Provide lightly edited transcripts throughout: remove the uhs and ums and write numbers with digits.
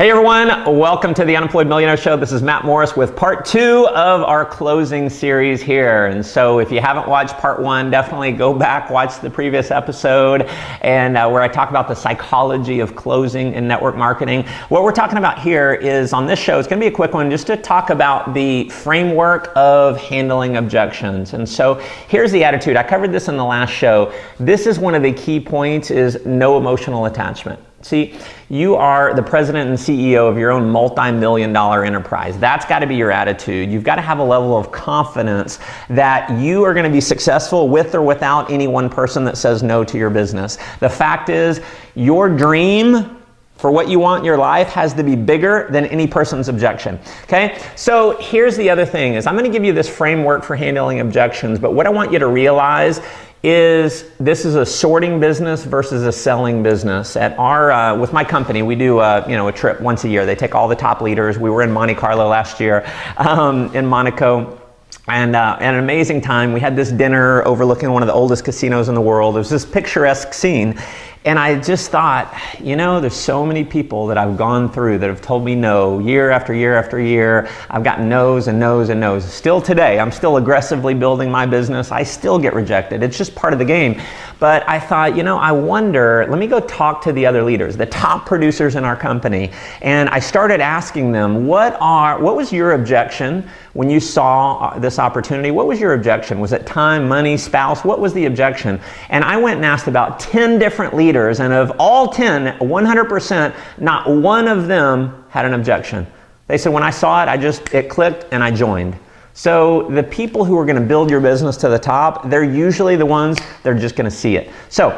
Hey everyone, welcome to the Unemployed Millionaire Show. This is Matt Morris with part 2 of our closing series here. And so if you haven't watched part 1, definitely go back, watch the previous episode and where I talk about the psychology of closing and network marketing. What we're talking about here is on this show, it's going to be a quick one just to talk about the framework of handling objections. And so here's the attitude. I covered this in the last show. This is one of the key points is no emotional attachment. See, you are the president and CEO of your own multi-million-dollar enterprise. That's got to be your attitude. You've got to have a level of confidence that you are going to be successful with or without any one person that says no to your business. The fact is, your dream for what you want in your life has to be bigger than any person's objection. Okay? So here's the other thing is I'm going to give you this framework for handling objections, but what I want you to realize is this is a sorting business versus a selling business. At our with my company, we do a trip once a year. They take all the top leaders. We were in Monte Carlo last year, in Monaco. And an amazing time. We had this dinner overlooking one of the oldest casinos in the world. It was this picturesque scene. And I just thought, there's so many people that I've gone through that have told me no year after year after year. I've gotten no's and no's and no's. Still today, I'm still aggressively building my business. I still get rejected. It's just part of the game. But I thought, I wonder, let me go talk to the other leaders, the top producers in our company. And I started asking them, what was your objection when you saw this opportunity? What was your objection? Was it time, money, spouse? What was the objection? And I went and asked about 10 different leaders, and of all 10, 100%, not one of them had an objection. They said, when I saw it, it clicked and I joined. So the people who are going to build your business to the top, they're usually the ones, they're just going to see it. So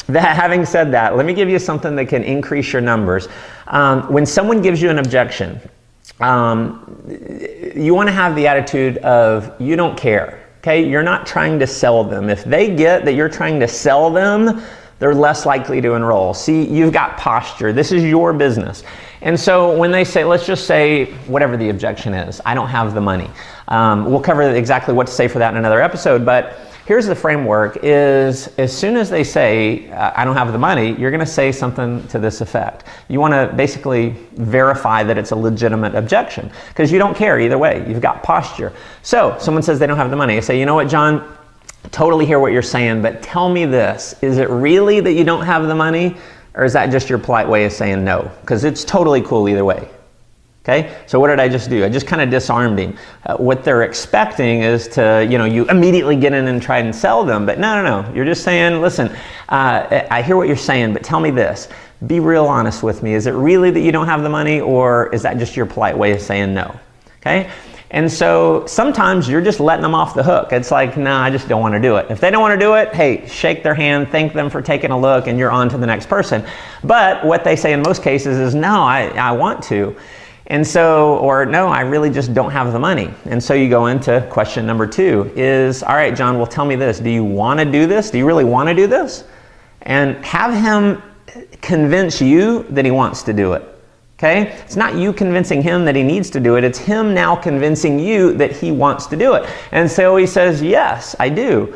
having said that, let me give you something that can increase your numbers. When someone gives you an objection, you want to have the attitude of you don't care. Okay? You're not trying to sell them. If they get that you're trying to sell them, they're less likely to enroll. See, you've got posture. This is your business. And so when they say, let's just say whatever the objection is, I don't have the money. We'll cover exactly what to say for that in another episode, but here's the framework is as soon as they say, I don't have the money, you're going to say something to this effect. You want to basically verify that it's a legitimate objection because you don't care either way. You've got posture. So someone says they don't have the money. I say, you know what, John? Totally hear what you're saying, but tell me this. Is it really that you don't have the money, or is that just your polite way of saying no? Because it's totally cool either way. Okay? So what did I just do? I just kind of disarmed him. What they're expecting is to, you immediately get in and try and sell them, but no. You're just saying, listen, I hear what you're saying, but tell me this. Be real honest with me. Is it really that you don't have the money, or is that just your polite way of saying no? Okay? And so sometimes you're just letting them off the hook. It's like, nah, I just don't want to do it. If they don't want to do it, hey, shake their hand, thank them for taking a look, and you're on to the next person. But what they say in most cases is, no, I want to. And so, or no, I really just don't have the money. And so you go into question number 2 is, all right, John, well, tell me this. Do you want to do this? Do you really want to do this? And have him convince you that he wants to do it. Okay? It's not you convincing him that he needs to do it. It's him now convincing you that he wants to do it. And so he says, yes, I do.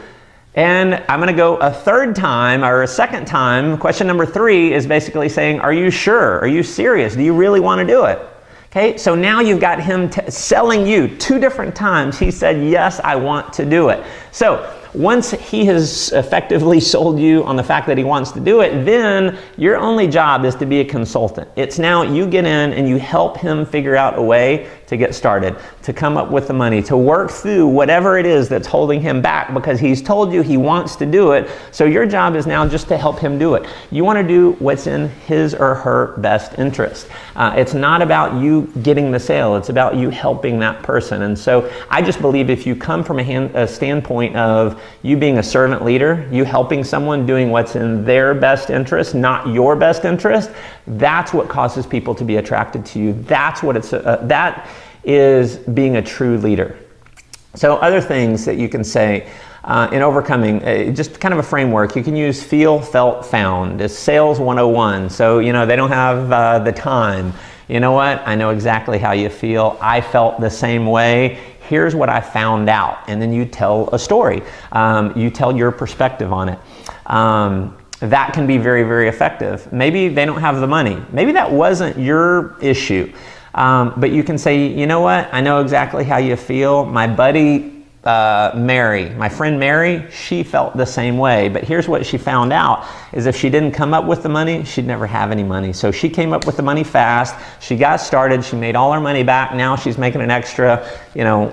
And I'm going to go a third time or a second time. Question number 3 is basically saying, are you sure? Are you serious? Do you really want to do it? Okay? So now you've got him selling you 2 different times. He said, yes, I want to do it. So once he has effectively sold you on the fact that he wants to do it, then your only job is to be a consultant. It's now you get in and you help him figure out a way to get started, to come up with the money, to work through whatever it is that's holding him back because he's told you he wants to do it. So your job is now just to help him do it. You want to do what's in his or her best interest. It's not about you getting the sale. It's about you helping that person. And so I just believe if you come from a standpoint of you being a servant leader, you helping someone doing what's in their best interest, not your best interest, that's what causes people to be attracted to you. That's what that is being a true leader. So other things that you can say in overcoming, just kind of a framework, you can use feel, felt, found. It's sales 101. So, they don't have the time. You know what? I know exactly how you feel. I felt the same way. Here's what I found out. And then you tell a story. You tell your perspective on it. that can be very, very effective. Maybe they don't have the money. Maybe that wasn't your issue. But you can say, you know what? I know exactly how you feel. My buddy, Mary, my friend Mary, she felt the same way. But here's what she found out is if she didn't come up with the money, she'd never have any money. So she came up with the money fast. She got started. She made all her money back. Now she's making an extra,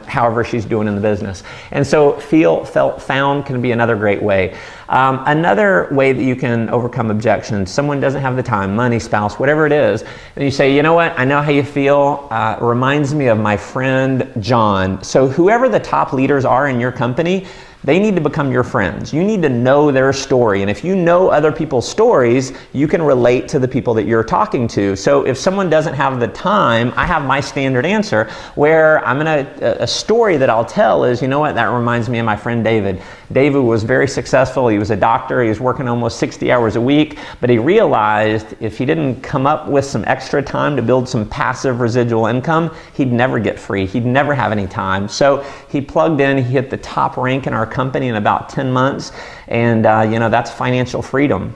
however she's doing in the business. And so feel, felt, found can be another great way. Another way that you can overcome objections, someone doesn't have the time, money, spouse, whatever it is, and you say, you know what, I know how you feel. It reminds me of my friend John. So whoever the top leaders are in your company, they need to become your friends. You need to know their story. And if you know other people's stories, you can relate to the people that you're talking to. So if someone doesn't have the time, I have my standard answer where a story that I'll tell is, you know what, that reminds me of my friend David. David was very successful. He was a doctor. He was working almost 60 hours a week, but he realized if he didn't come up with some extra time to build some passive residual income, he'd never get free. He'd never have any time. So he plugged in, he hit the top rank in our company in about 10 months, and that's financial freedom.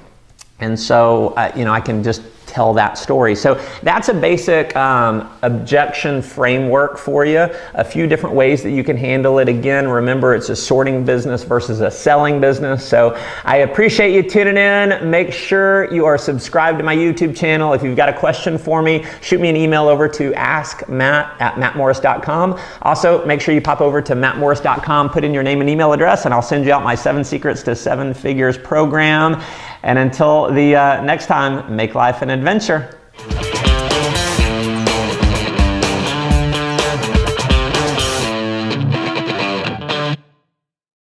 And so I can just tell that story. So that's a basic objection framework for you. A few different ways that you can handle it. Again, remember it's a sorting business versus a selling business. So I appreciate you tuning in. Make sure you are subscribed to my YouTube channel. If you've got a question for me, shoot me an email over to askmatt@mattmorris.com. Also, make sure you pop over to mattmorris.com, put in your name and email address, and I'll send you out my 7 Secrets to 7 Figures program. And until the next time, make life an adventure.